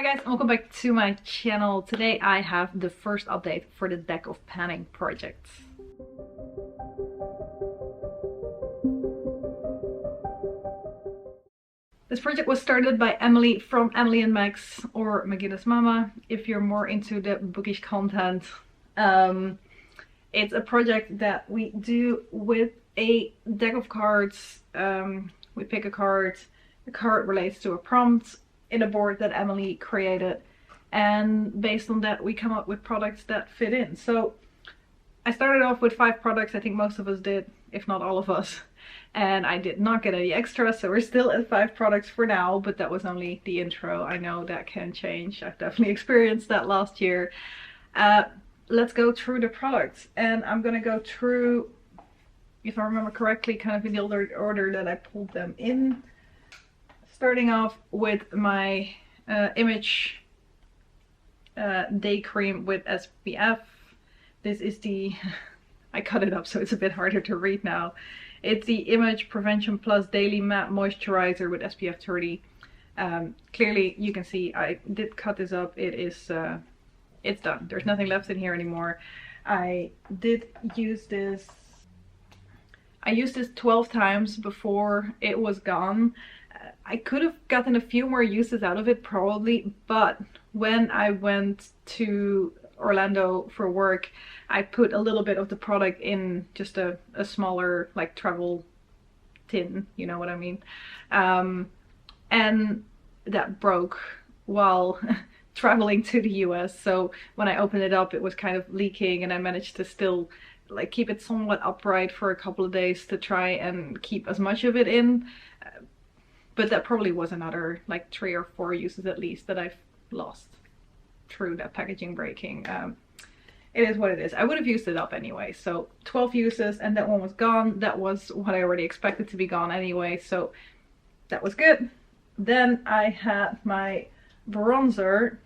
Hi guys, welcome back to my channel. Today I have the first update for the deck of panning project. This project was started by Emily from Emily and Max, or McGinnis Mama if you're more into the bookish content. It's a project that we do with a deck of cards. We pick a card, the card relates to a prompt in a board that Emily created, and based on that we come up with products that fit in. So I started off with 5 products, I think most of us did, if not all of us, and I did not get any extra, so we're still at 5 products for now, but that was only the intro. I know that can change, I've definitely experienced that last year. Let's go through the products, and I'm gonna go through, if I remember correctly, kind of in the order that I pulled them in. Starting off with my Image Day Cream with SPF. This is the, I cut it up so it's a bit harder to read now. It's the Image Prevention Plus Daily Matte Moisturizer with SPF 30. Clearly you can see I did cut this up. It is, it's done. There's nothing left in here anymore. I did use this, I used this 12 times before it was gone. I could have gotten a few more uses out of it probably, but when I went to Orlando for work, I put a little bit of the product in just a smaller like travel tin, you know what I mean? And that broke while traveling to the US. So when I opened it up, it was kind of leaking, and I managed to still like keep it somewhat upright for a couple of days to try and keep as much of it in. But that probably was another like 3 or 4 uses at least that I've lost through that packaging breaking. It is what it is. I would have used it up anyway. So 12 uses and that one was gone. That was what I already expected to be gone anyway. So that was good. Then I had my bronzer.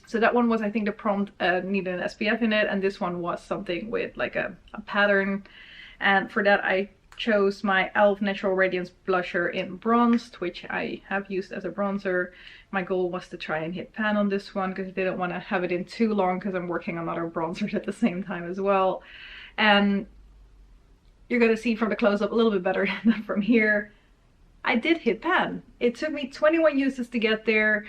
So that one was, I think the prompt needed an SPF in it, and this one was something with like a pattern. And for that I chose my e.l.f. Natural Radiance blusher in bronzed, which I have used as a bronzer. My goal was to try and hit pan on this one because I didn't want to have it in too long because I'm working on other bronzers at the same time as well. And you're going to see from the close-up a little bit better than from here. I did hit pan. It took me 21 uses to get there.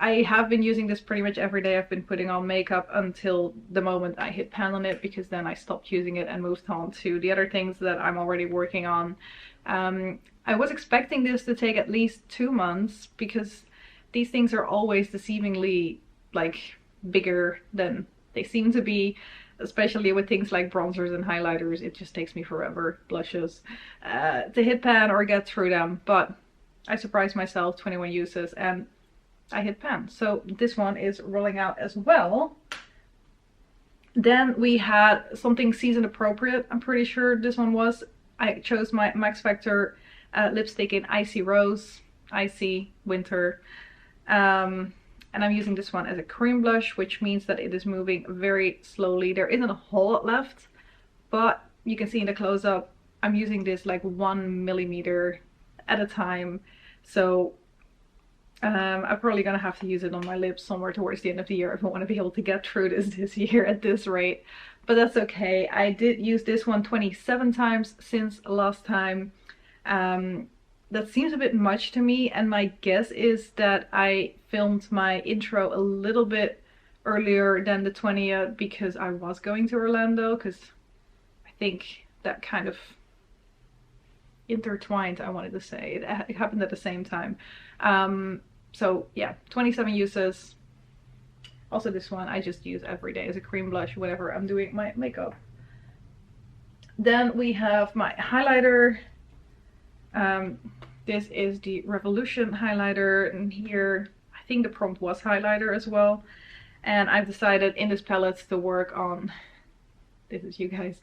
I have been using this pretty much every day. I've been putting on makeup until the moment I hit pan on it, because then I stopped using it and moved on to the other things that I'm already working on. I was expecting this to take at least 2 months because these things are always deceivingly like bigger than they seem to be, especially with things like bronzers and highlighters. It just takes me forever, blushes, to hit pan or get through them. But I surprised myself, 21 uses, and I hit pan. So this one is rolling out as well. Then we had something season appropriate. I'm pretty sure this one was. I chose my MaxFactor lipstick in Icy Rose, Icy Winter. And I'm using this one as a cream blush, which means that it is moving very slowly. There isn't a whole lot left, but you can see in the close-up, I'm using this like 1 millimeter at a time. So I'm probably gonna have to use it on my lips somewhere towards the end of the year if I want to be able to get through this year at this rate. But that's okay. I did use this one 27 times since last time. That seems a bit much to me, and my guess is that I filmed my intro a little bit earlier than the 20th because I was going to Orlando, because I think that kind of intertwined, I wanted to say. It happened at the same time. So yeah, 27 uses. Also this one I just use every day as a cream blush whenever I'm doing my makeup. Then we have my highlighter. This is the Revolution highlighter, and here I think the prompt was highlighter as well. And I've decided in this palette to work on, this is you guys,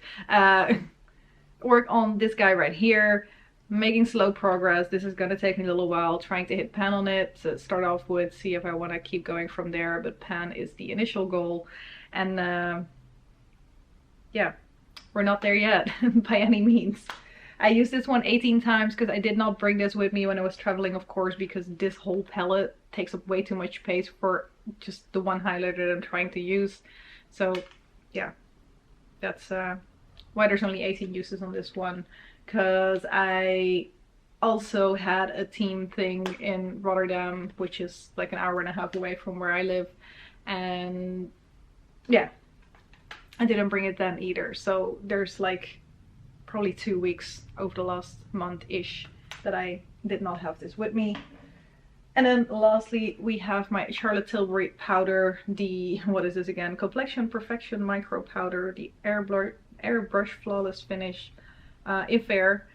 work on this guy right here. Making slow progress. This is going to take me a little while, trying to hit pan on it to start off with, see if I want to keep going from there, but pan is the initial goal. And yeah, we're not there yet by any means. I used this one 18 times because I did not bring this with me when I was traveling, of course, because this whole palette takes up way too much space for just the one highlighter that I'm trying to use. So yeah, that's why there's only 18 uses on this one, because I also had a team thing in Rotterdam, which is like an hour and a half away from where I live, and yeah, I didn't bring it then either. So there's like probably 2 weeks over the last month-ish that I did not have this with me. And then lastly, we have my Charlotte Tilbury powder, the, what is this again? Complexion Perfection Micro Powder, the Airbrush Flawless Finish in Fair.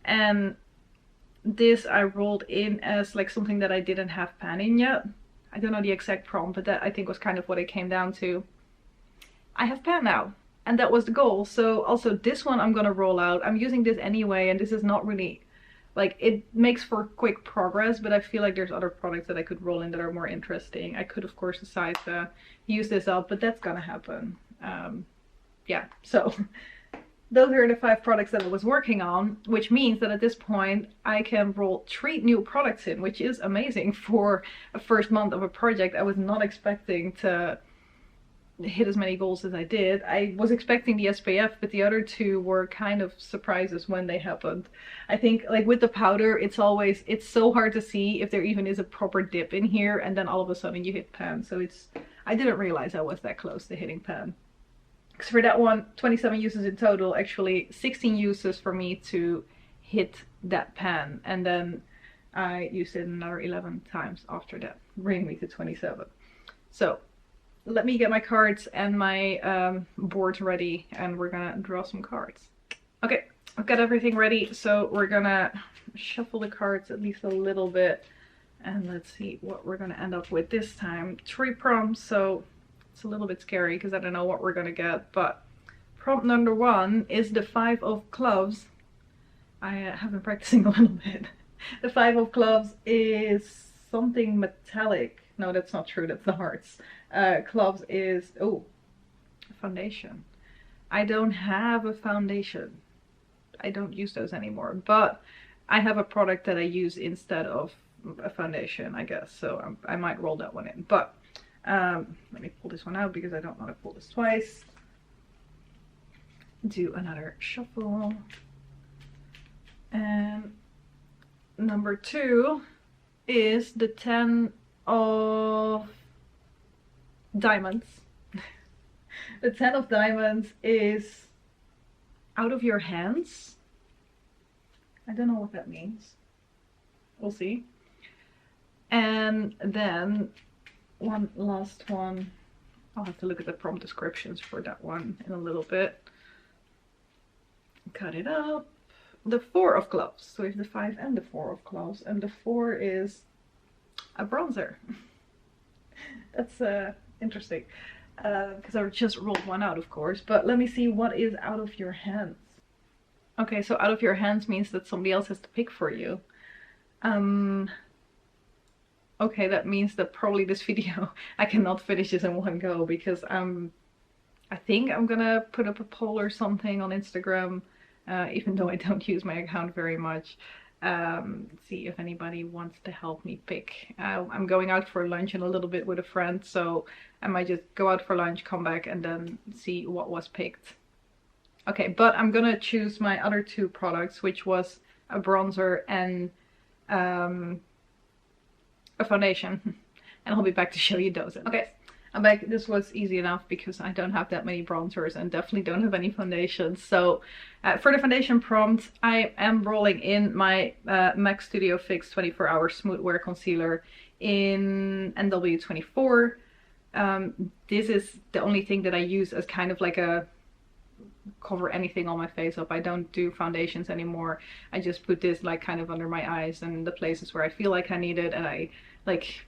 And this I rolled in as like something that I didn't have pan in yet. I don't know the exact prompt, but that I think was kind of what it came down to. I have pan now, and that was the goal. So also this one I'm gonna roll out. I'm using this anyway, and this is not really, like, it makes for quick progress, but I feel like there's other products that I could roll in that are more interesting. I could of course decide to use this up, but that's gonna happen. Yeah, so those are the 5 products that I was working on, which means that at this point I can roll 3 new products in, which is amazing for a first month of a project. I was not expecting to hit as many goals as I did. I was expecting the SPF, but the other 2 were kind of surprises when they happened. I think like with the powder, it's so hard to see if there even is a proper dip in here, and then all of a sudden you hit pan. So I didn't realize I was that close to hitting pan. Because for that one, 27 uses in total, actually 16 uses for me to hit that pan, and then I used it another 11 times after that, bringing me to 27. So let me get my cards and my board ready, and we're gonna draw some cards. Okay, I've got everything ready, so we're gonna shuffle the cards at least a little bit, and let's see what we're gonna end up with this time. 3 prompts, so it's a little bit scary because I don't know what we're gonna get, but prompt number 1 is the 5 of clubs. I have been practicing a little bit. The 5 of clubs is something metallic. No, that's not true, that's the hearts. Clubs is, oh, foundation. I don't have a foundation. I don't use those anymore, but I have a product that I use instead of a foundation, I guess, so I might roll that one in. But let me pull this one out because I don't want to pull this twice. Do another shuffle. And number 2 is the 10 of diamonds. The 10 of diamonds is out of your hands. I don't know what that means. We'll see. And then one last one. I'll have to look at the prompt descriptions for that one in a little bit. Cut it up. The 4 of clubs. So we have the 5 and the 4 of clubs, and the 4 is a bronzer. That's interesting, because I just rolled one out, of course, but let me see what is out of your hands. Okay, so out of your hands means that somebody else has to pick for you. Okay, that means that probably this video, I cannot finish this in one go, because I think I'm gonna put up a poll or something on Instagram, even though I don't use my account very much. See if anybody wants to help me pick. I'm going out for lunch in a little bit with a friend, so I might just go out for lunch, come back, and then see what was picked. Okay, but I'm gonna choose my other 2 products, which was a bronzer and a foundation, and I'll be back to show you those. Okay, I'm back. This was easy enough because I don't have that many bronzers and definitely don't have any foundations. So for the foundation prompt, I am rolling in my MAC Studio Fix 24 Hour Smooth Wear Concealer in NW24. This is the only thing that I use as kind of like a cover anything on my face up. I don't do foundations anymore. I just put this like kind of under my eyes and the places where I feel like I need it, and I like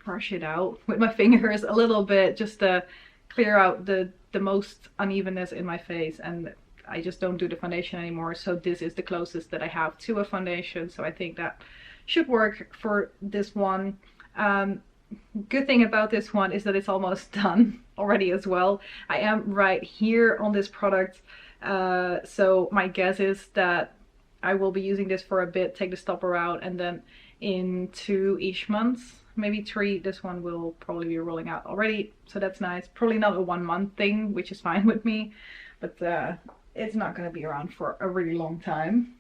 brush it out with my fingers a little bit just to clear out the most unevenness in my face, and I just don't do the foundation anymore. So this is the closest that I have to a foundation, so I think that should work for this one. Good thing about this one is that it's almost done already as well. I am right here on this product, so my guess is that I will be using this for a bit, take the stopper out, and then in 2 each month, maybe 3. This one will probably be rolling out already, so that's nice. Probably not a 1-month thing, which is fine with me, but it's not going to be around for a really long time.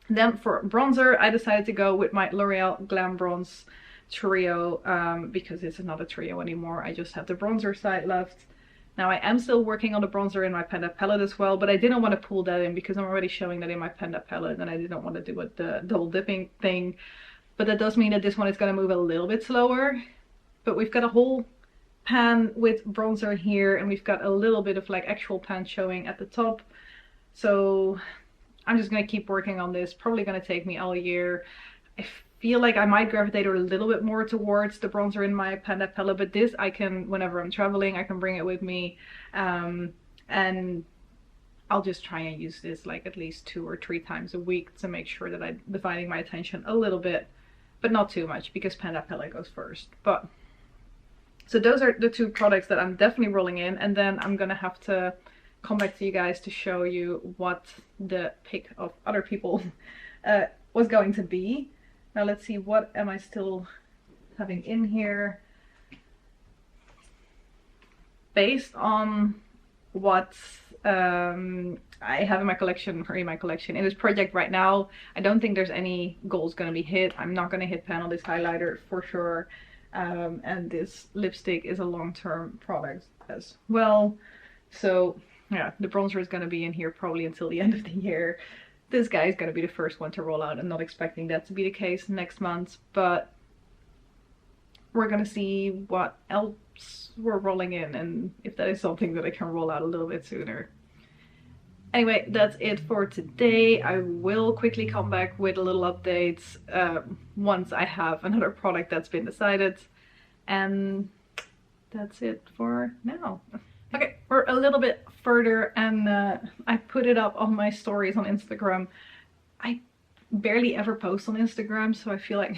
Then for bronzer, I decided to go with my L'Oreal Glam Bronze trio, because it's not a trio anymore. I just have the bronzer side left. Now I am still working on the bronzer in my Panda palette as well, but I didn't want to pull that in because I'm already showing that in my Panda palette, and I didn't want to do it the double dipping thing. But that does mean that this one is going to move a little bit slower. But we've got a whole pan with bronzer here, and we've got a little bit of like actual pan showing at the top. So I'm just going to keep working on this. Probably going to take me all year. I feel like I might gravitate a little bit more towards the bronzer in my Panda palette, but this I can, whenever I'm traveling, I can bring it with me, and I'll just try and use this like at least 2 or 3 times a week to make sure that I'm dividing my attention a little bit, but not too much because Panda palette goes first. But so those are the 2 products that I'm definitely rolling in, and then I'm gonna have to come back to you guys to show you what the pick of other people was going to be. Now let's see, what am I still having in here? Based on what I have in my collection, in this project right now, I don't think there's any goals gonna be hit. I'm not gonna hit pan on this highlighter for sure. And this lipstick is a long-term product as well. So yeah, the bronzer is gonna be in here probably until the end of the year. This guy is going to be the first one to roll out. I'm not expecting that to be the case next month, but we're going to see what else we're rolling in and if that is something that I can roll out a little bit sooner. Anyway, that's it for today. I will quickly come back with a little updates once I have another product that's been decided. And that's it for now. Okay, we're a little bit further, and I put it up on my stories on Instagram. I barely ever post on Instagram, so I feel like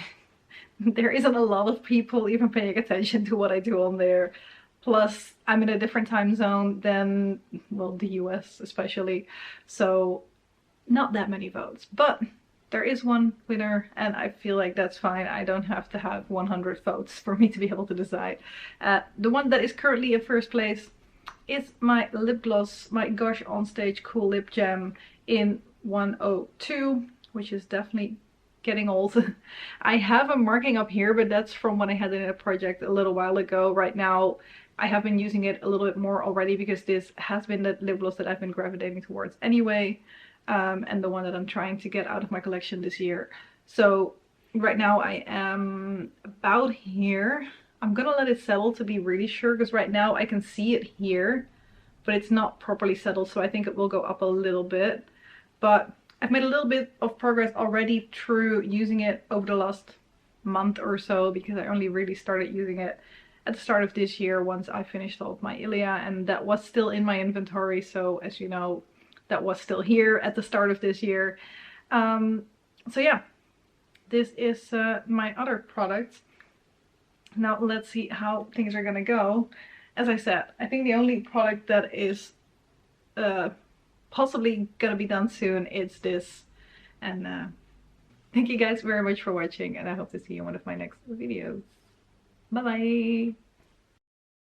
there isn't a lot of people even paying attention to what I do on there. Plus, I'm in a different time zone than, well, the US especially, so not that many votes. But there is one winner, and I feel like that's fine. I don't have to have 100 votes for me to be able to decide. The one that is currently in first place is my lip gloss, my Gosh Onstage Cool Lip Gem in 102, which is definitely getting old. I have a marking up here, but that's from when I had it in a project a little while ago. Right now, I have been using it a little bit more already because this has been the lip gloss that I've been gravitating towards anyway, and the one that I'm trying to get out of my collection this year. So right now I am about here. I'm gonna let it settle to be really sure, because right now I can see it here, but it's not properly settled, so I think it will go up a little bit. But I've made a little bit of progress already through using it over the last month or so, because I only really started using it at the start of this year once I finished all of my Ilia, and that was still in my inventory, so as you know, that was still here at the start of this year. So yeah, this is my other product. Now let's see how things are gonna go. As I said, I think the only product that is possibly gonna be done soon is this. And thank you guys very much for watching, and I hope to see you in one of my next videos. Bye bye!